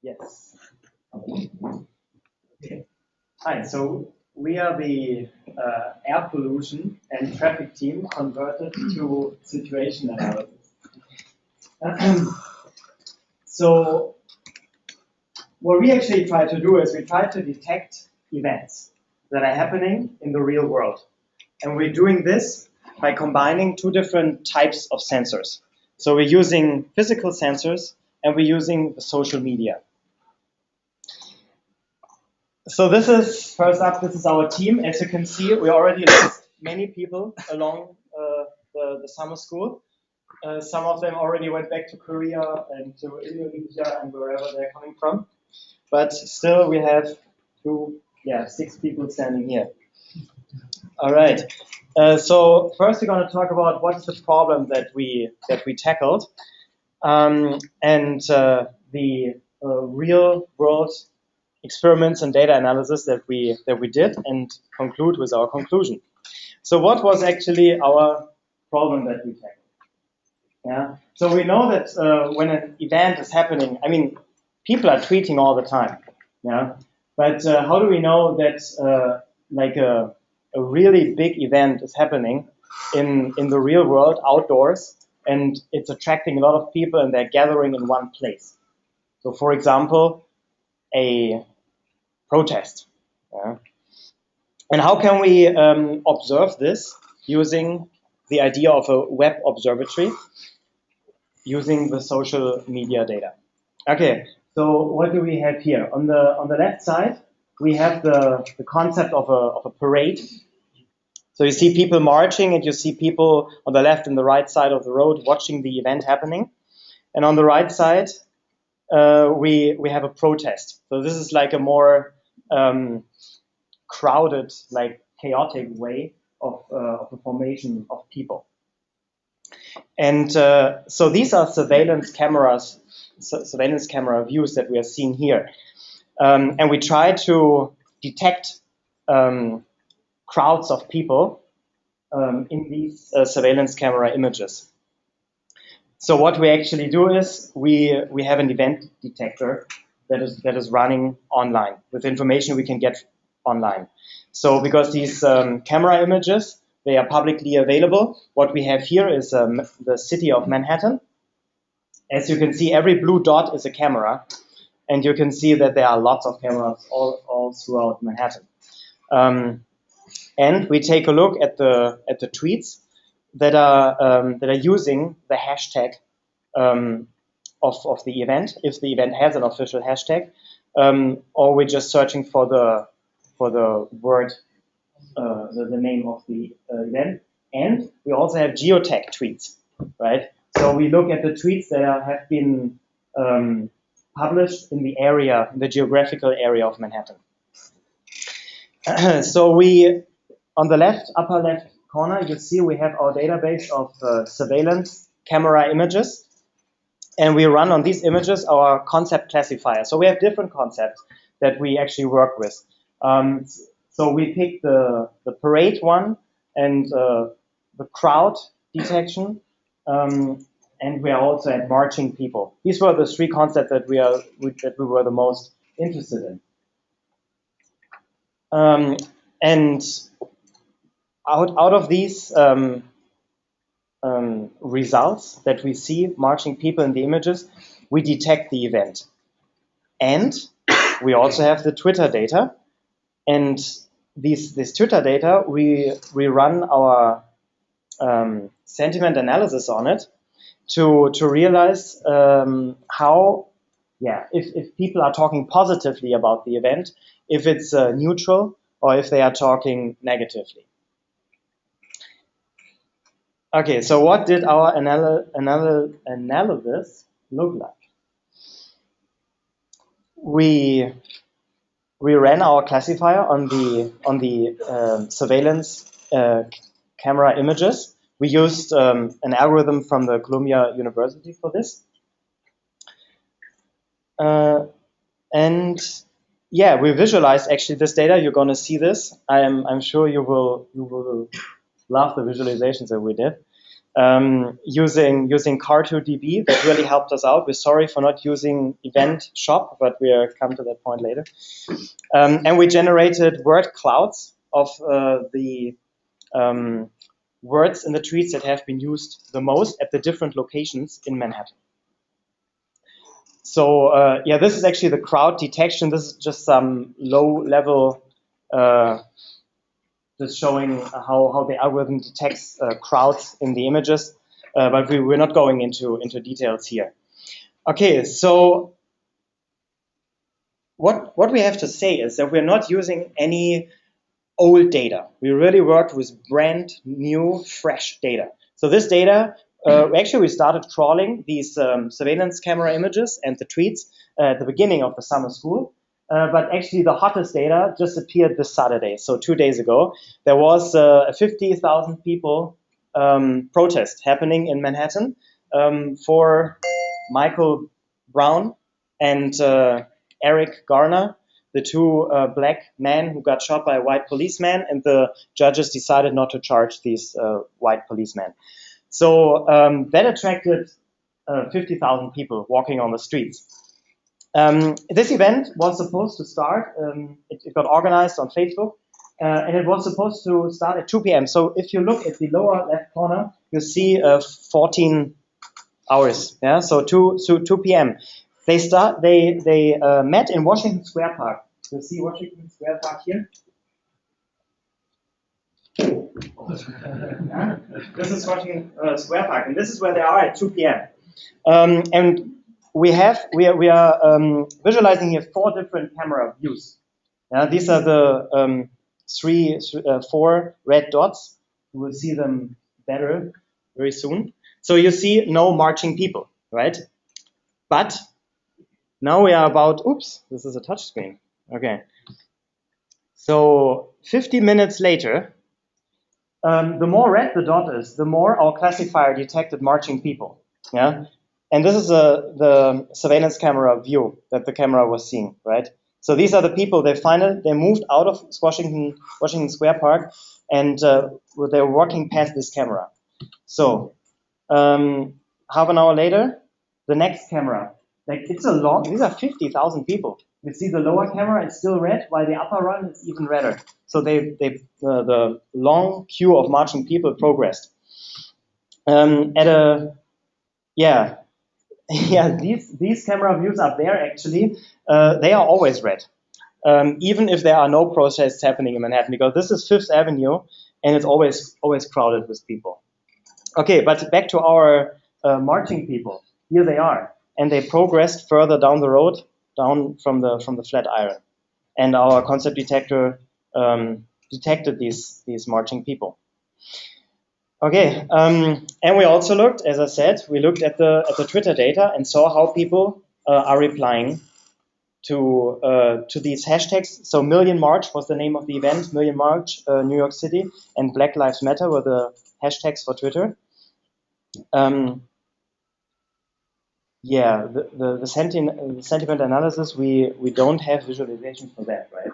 Yes. Okay. Hi, so we are the air pollution and traffic team converted to situation analysis. So what we actually try to do is we try to detect events that are happening in the real world. And we're doing this by combining two different types of sensors. So we're using physical sensors and we're using the social media. So this is, first up, this is our team. As you can see, we already lost many people along the summer school. Some of them already went back to Korea and to Indonesia and wherever they're coming from. But still we have 6 people standing here. All right. So first we're going to talk about what's the problem that we tackled, and the real world experiments and data analysis that we did, and conclude with our conclusion. So what was actually our problem that we tackled? Yeah. So we know that when an event is happening, I mean, people are tweeting all the time. Yeah. But how do we know that like a really big event is happening in the real world, outdoors, and it's attracting a lot of people and they're gathering in one place? So for example, a protest. Yeah. And how can we observe this using the idea of a web observatory, using the social media data? Okay, so what do we have here? On the left side, we have the concept of a parade. So you see people marching and you see people on the left and the right side of the road watching the event happening. And on the right side, we have a protest. So this is like a more crowded, like chaotic way of the formation of people. And so these are surveillance camera views that we are seeing here. And we try to detect crowds of people in these surveillance camera images. So what we actually do is we have an event detector that is running online with information we can get online. So because these camera images, they are publicly available, what we have here is the city of Manhattan. As you can see, every blue dot is a camera, and you can see that there are lots of cameras all throughout Manhattan. And we take a look at the tweets that are using the hashtag of the event, if the event has an official hashtag, or we're just searching for the word, the name of the event. And we also have geotag tweets, right? So we look at the tweets that have been published in the area, the geographical area of Manhattan. So we, on the left, upper left corner, you see we have our database of surveillance camera images. And we run on these images our concept classifier. So we have different concepts that we actually work with. So we picked the parade one and the crowd detection. And we are also at marching people. These were the 3 concepts that we were the most interested in. And out of these results that we see marching people in the images, we detect the event. And we also have the Twitter data. And this Twitter data, we run our sentiment analysis on it to realize how, if people are talking positively about the event, if it's neutral, or if they are talking negatively. Okay, so what did our analysis look like? We ran our classifier on the surveillance camera images. We used an algorithm from the Columbia University for this. And yeah, we visualized actually this data. You're going to see this. I'm sure you will love the visualizations that we did. using Car2DB. That really helped us out. We're sorry for not using Event Shop, but we'll come to that point later. And we generated word clouds of the words in the tweets that have been used the most at the different locations in Manhattan. So yeah, this is actually the crowd detection. This is just some low-level, just showing how the algorithm detects crowds in the images. But we're not going into details here. Okay, so what we have to say is that we're not using any old data. We really worked with brand new, fresh data. So this data, actually we started crawling these surveillance camera images and the tweets at the beginning of the summer school. But actually the hottest data just appeared this Saturday. So 2 days ago, there was a 50,000 people protest happening in Manhattan for Michael Brown and Eric Garner, the two black men who got shot by a white policeman, and the judges decided not to charge these white policemen. So that attracted 50,000 people walking on the streets. This event was supposed to start, it got organized on Facebook, and it was supposed to start at 2 p.m. So if you look at the lower left corner, you see 14 hours. Yeah, so 2 p.m. They met in Washington Square Park. You see Washington Square Park here? This is Washington Square Park, and this is where they are at 2 p.m. And we are visualizing here 4 different camera views. These are the 4 red dots. You will see them better very soon. So you see no marching people, right? But now we are about, oops, this is a touch screen. Okay. So 50 minutes later, the more red the dot is, the more our classifier detected marching people. Yeah. And this is the surveillance camera view that the camera was seeing, right? So these are the people, they moved out of Washington Square Park, and they were walking past this camera. So half an hour later, the next camera. Like these are 50,000 people. You see the lower camera is still red, while the upper one is even redder. So the long queue of marching people progressed. These camera views up there actually, they are always red, even if there are no protests happening in Manhattan, because this is Fifth Avenue and it's always crowded with people. Okay, but back to our marching people. Here they are. And they progressed further down the road, down from the Flatiron, and our concept detector detected these marching people. Okay, and we also looked, as I said, we looked at the Twitter data and saw how people are replying to these hashtags. So Million March was the name of the event, Million March, New York City, and Black Lives Matter were the hashtags for Twitter. Yeah, the sentiment analysis, we don't have visualization for that, right?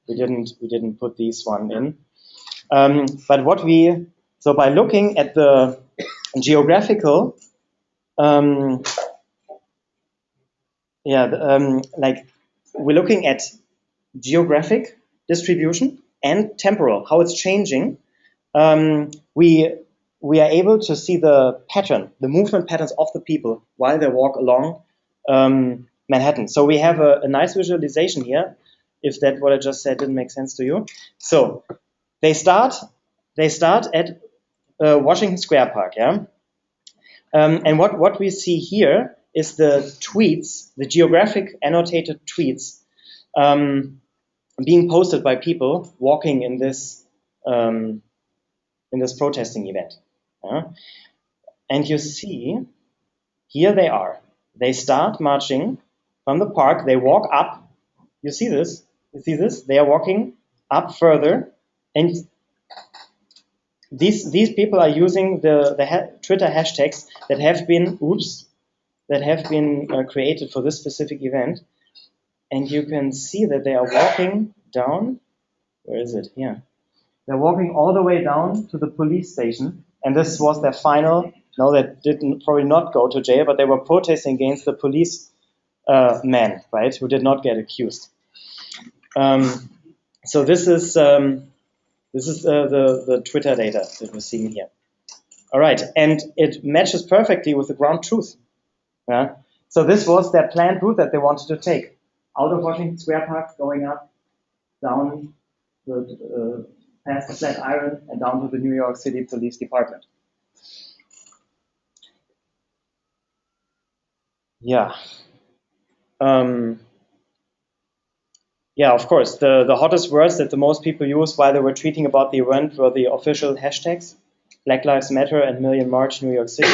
We didn't put these one in. But so by looking at the geographical, like we're looking at geographic distribution and temporal, how it's changing. We are able to see the pattern, the movement patterns of the people while they walk along Manhattan. So we have a nice visualization here, if that what I just said didn't make sense to you. So they start at Washington Square Park, yeah? And what we see here is the tweets, the geographic annotated tweets being posted by people walking in this protesting event. And you see, here they are. They start marching from the park. They walk up. You see this? You see this? They are walking up further. And these people are using the Twitter hashtags that have been, created for this specific event. And you can see that they are walking down. Where is it? Here. They're walking all the way down to the police station And this was their final. No, they didn't probably not go to jail, but they were protesting against the police man, right, who did not get accused. So this is the Twitter data that we're seeing here. All right, and it matches perfectly with the ground truth. Yeah. So this was their planned route that they wanted to take, out of Washington Square Park, going up, down past the Flatiron, and down to the New York City Police Department. Yeah. Yeah, of course. The hottest words that the most people used while they were tweeting about the event were the official hashtags, Black Lives Matter and Million March New York City.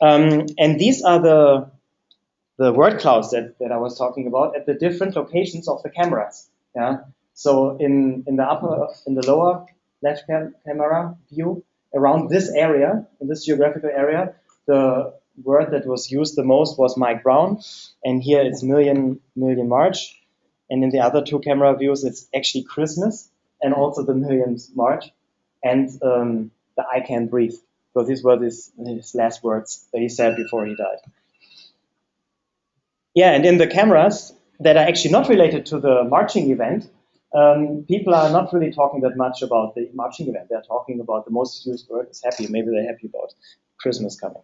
And these are the word clouds that I was talking about at the different locations of the cameras. Yeah. So in the lower left camera view, around this area, in this geographical area, the word that was used the most was Mike Brown, and here it's Million March. And in the other two camera views, it's actually Christmas and also the Millions March and the I Can't Breathe. So these were his last words that he said before he died. Yeah, and in the cameras that are actually not related to the marching event, people are not really talking that much about the marching event. They're talking about the most used word is happy. Maybe they're happy about Christmas coming.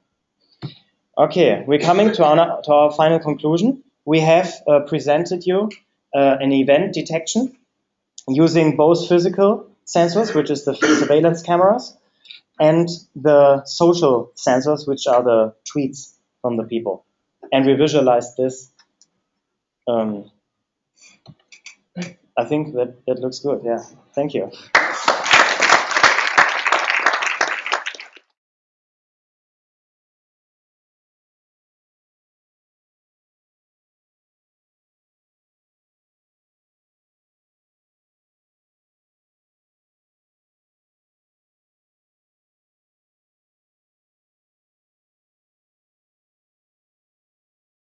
Okay, we're coming to our final conclusion. We have presented you an event detection using both physical sensors, which is the surveillance cameras, and the social sensors, which are the tweets from the people. And we visualized this. I think that looks good. Yeah, thank you.